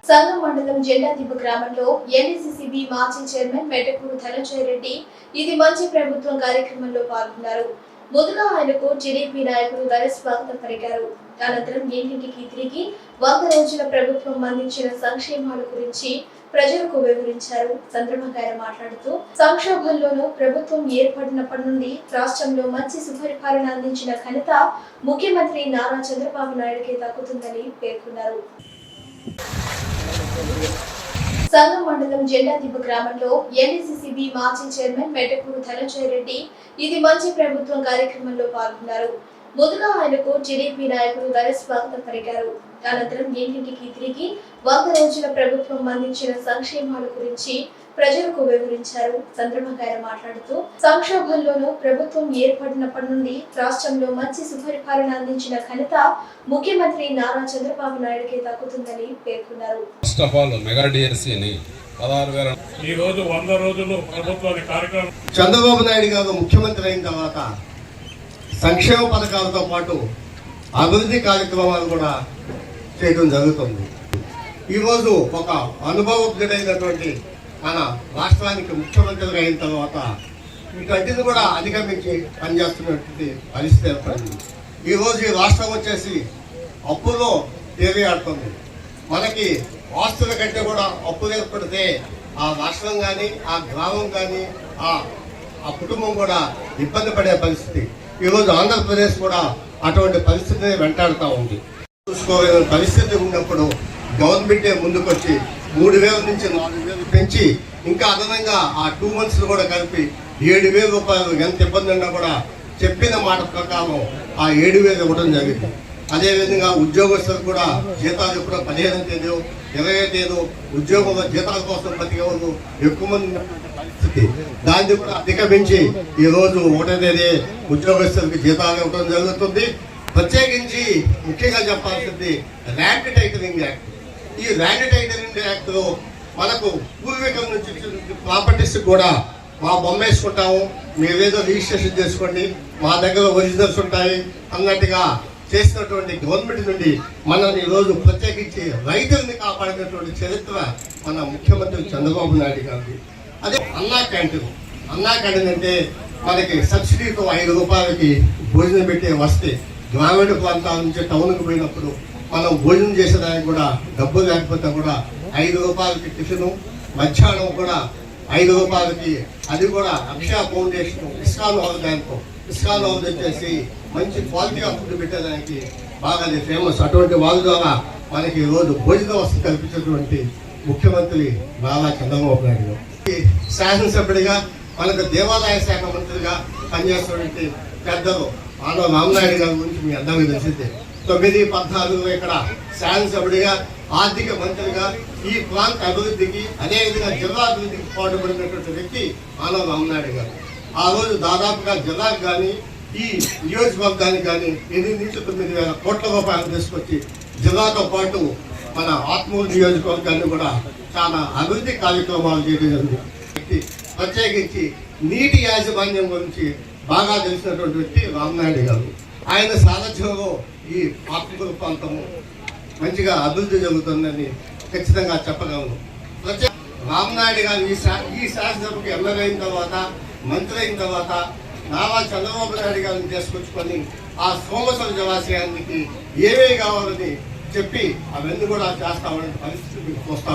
సంగం మండలం జెండాదిబ్బ గ్రామంలో ఎన్డీసీసీబీ మాజీ చైర్మన్ మెటకూరు ధనంజయ రెడ్డి ఇది మంచి ప్రభుత్వం కార్యక్రమంలో పాల్గొన్నారు. ముందుగా ఆయనకు టీడీపీ నాయకులు ఘన స్వాగతం పలికారు. అనంతరం ఇంటింటికి తిరిగి 100 రోజుల ప్రభుత్వం అందించిన సంక్షేమాల గురించి ప్రజలకు వివరించారు. సందర్భంగా ఆయన మాట్లాడుతూ సంక్షోభంలోనూ ప్రభుత్వం ఏర్పడినప్పటి నుండి రాష్ట్రంలో మంచి సుపరిపాలన అందించిన ఘనత ముఖ్యమంత్రి నారా చంద్రబాబు నాయుడుకే దక్కుతుందని పేర్కొన్నారు. సంగం మండలం జెండాదిబ్బ గ్రామంలో ఎన్డీసీసీబీ మాజీ చైర్మన్ మెటకూరు ధనంజయ రెడ్డి ఇది మంచి ప్రభుత్వం కార్యక్రమంలో పాల్గొన్నారు. ముందుగా ఆయనకు టీడీపీ నాయకులు ఘన స్వాగతం పలికారు. అనంతరం ఇంటింటికి తిరిగి 100 రోజుల ప్రభుత్వం అందించిన సంక్షేమాల గురించి ప్రజలకు వివరించారు. సందర్భంగా ఆయన మాట్లాడుతూ సంక్షోభంలోనూ ప్రభుత్వం ఏర్పడినప్పటి నుండి రాష్ట్రంలో మంచి సుపరిపాలన అందించిన ఘనత ముఖ్యమంత్రి నారా చంద్రబాబు నాయుడుకే దక్కుతుందని పేర్కొన్నారు. చంద్రబాబు నాయుడు గారు ముఖ్యమంత్రి అయిన తర్వాత సంక్షేమ పథకాలతో పాటు అభివృద్ధి కార్యక్రమాలు కూడా చేయడం జరుగుతుంది. ఈరోజు ఒక అనుభవజ్ఞుడైనటువంటి మన రాష్ట్రానికి ముఖ్యమంత్రిగా అయిన తర్వాత వీటన్నిటిని కూడా అధిగమించి పనిచేస్తున్నటువంటి పరిస్థితి ఏర్పడింది. ఈరోజు ఈ రాష్ట్రం వచ్చేసి అప్పులో తేలియాడుతుంది. మనకి ఆస్తుల కంటే కూడా అప్పులు ఏర్పడితే ఆ రాష్ట్రం కానీ ఆ గ్రామం కానీ ఆ కుటుంబం కూడా ఇబ్బంది పడే పరిస్థితి. ఈరోజు ఆంధ్రప్రదేశ్ కూడా అటువంటి పరిస్థితిని వెంటాడుతూ ఉంది. చూసుకోలేని పరిస్థితి ఉన్నప్పుడు గవర్నమెంటే ముందుకొచ్చి 3,000 నుంచి 4,000 పెంచి ఇంకా అదనంగా ఆ 2 months కూడా కలిపి 7,000 రూపాయలు ఎంత ఇబ్బంది ఉన్నా కూడా చెప్పిన మాట ప్రకారం ఆ 7,000 ఇవ్వడం జరిగింది. అదేవిధంగా ఉద్యోగస్తులు కూడా జీతాలు ఇప్పుడు 15వ తేదీ 20వ తేదీ ఉద్యోగంలో జీతాల కోసం బతికేవాళ్ళు ఎక్కువ మంది పరిస్థితి. దాన్ని కూడా అధిగమించి ఈరోజు 1వ తేదీ ఉద్యోగస్తులకు జీతాలు ఇవ్వడం జరుగుతుంది. ప్రత్యేకించి ముఖ్యంగా చెప్పాల్సింది ల్యాండ్ టైటిలింగ్ యాక్ట్. ఈ ల్యాండ్ టైటిలింగ్ యాక్ట్ లో మనకు పూర్వీకుల నుంచి ప్రాపర్టీస్ కూడా మా బొమ్మ వేసుకుంటాము, మీరేదో రిజిస్ట్రేషన్ చేసుకోండి, మా దగ్గర ఒరిజినల్స్ ఉంటాయి అన్నట్టుగా చేసినటువంటి గవర్నమెంట్ నుండి మనల్ని ఈరోజు ప్రత్యేకించి రైతుల్ని కాపాడినటువంటి చరిత్ర మన ముఖ్యమంత్రి చంద్రబాబు నాయుడు గారి. అదే అన్నా క్యాంటీన్ అంటే మనకి సబ్సిడీతో 5 రూపాయలకి భోజనం పెట్టే వస్తే గ్రామీణ ప్రాంతాల నుంచి టౌన్కి పోయినప్పుడు మనం భోజనం చేసేదానికి కూడా డబ్బు లేకపోతే కూడా 5 రూపాయలకి టిఫిన్, మధ్యాహ్నం కూడా 5 రూపాయలకి, అది కూడా అక్షయ ఫౌండేషన్ ఇస్కాన్ హౌస్ వచ్చేసి మంచి క్వాలిటీగా ఫుడ్ పెట్టేదానికి బాగా ఫేమస్. అటువంటి వాళ్ళ ద్వారా మనకి రోజు భోజన వసతి కల్పించినటువంటి ముఖ్యమంత్రి నారా చంద్రబాబు నాయుడు. శాసనసభ్యుడిగా మనకు దేవాదాయ శాఖ మంత్రిగా పనిచేస్తున్నటువంటి పెద్దలు ఆనవ రామనాయుడు గారి గురించి మీ అందరికీ తెలిసిందే. 9-14 ఇక్కడ శాసనసభ్యుడిగా ఆర్థిక మంత్రిగా ఈ ప్రాంత అభివృద్ధికి అదేవిధంగా జిల్లా అభివృద్ధికి పాటుపడినటువంటి వ్యక్తి ఆనవ రామనాయుడు గారు. ఆ రోజు దాదాపుగా జిల్లాకు కానీ ఈ నియోజకవర్గానికి కానీ 8 నుంచి 9,000 కోట్ల రూపాయలు తీసుకొచ్చి జిల్లాతో పాటు మన ఆత్మూరు నియోజకవర్గాన్ని కూడా చాలా అభివృద్ధి కార్యక్రమాలు చేయడం జరిగింది. ప్రత్యేకించి నీటి యాజమాన్యం గురించి బాగా తెలిసినటువంటి వ్యక్తి రామనాయుడు గారు. ఆయన సారథ్యంలో ఈ ఆత్మకూరు ప్రాంతము మంచిగా అభివృద్ధి జరుగుతుందని ఖచ్చితంగా చెప్పగలను. రామనాయుడు గారు ఈ శాసనసభకు ఎమ్మెల్యే అయిన తర్వాత, మంత్రి అయిన తర్వాత నారా చంద్రబాబు నాయుడు గారిని తీసుకొచ్చుకొని ఆ సోమశిల జలాశయానికి ఏవే కావాలని చెప్పి అవన్నీ కూడా చేస్తామనే పరిస్థితి మీకు వస్తాం.